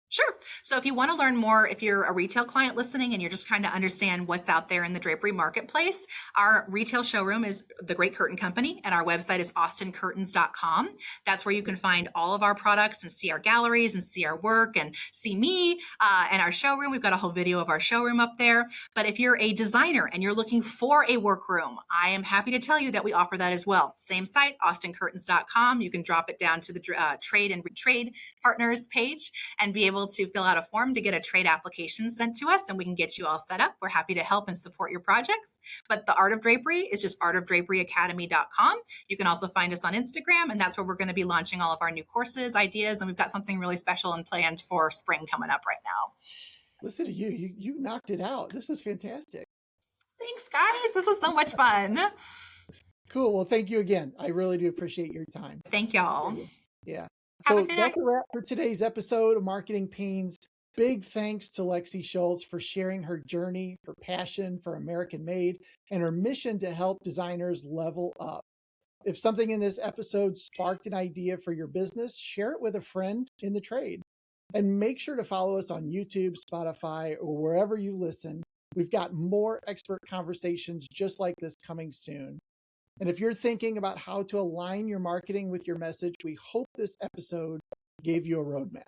Sure. So if you want to learn more, if you're a retail client listening and you're just trying to understand what's out there in the drapery marketplace, our retail showroom is The Great Curtain Company, and our website is austincurtains.com. That's where you can find all of our products and see our galleries and see our work and see me and our showroom. We've got a whole video of our showroom up there. But if you're a designer and you're looking for a workroom, I am happy to tell you that we offer that as well. Same site, austincurtains.com. You can drop it down to the trade and trade partners page and be able to fill out a form to get a trade application sent to us, and we can get you all set up. We're happy to help and support your projects. But the Art of Drapery is just artofdraperyacademy.com. You can also find us on Instagram, and that's where we're going to be launching all of our new courses, ideas, and we've got something really special and planned for spring coming up right now. Listen to you. You knocked it out. This is fantastic. Thanks, guys. This was so much fun. Cool. Well, thank you again. I really do appreciate your time. Thank y'all. Yeah. So that's a wrap for today's episode of Marketing Pains. Big thanks to Lexi Schultz for sharing her journey, her passion for American Made, and her mission to help designers level up. If something in this episode sparked an idea for your business, share it with a friend in the trade. And make sure to follow us on YouTube, Spotify, or wherever you listen. We've got more expert conversations just like this coming soon. And if you're thinking about how to align your marketing with your message, we hope this episode gave you a roadmap.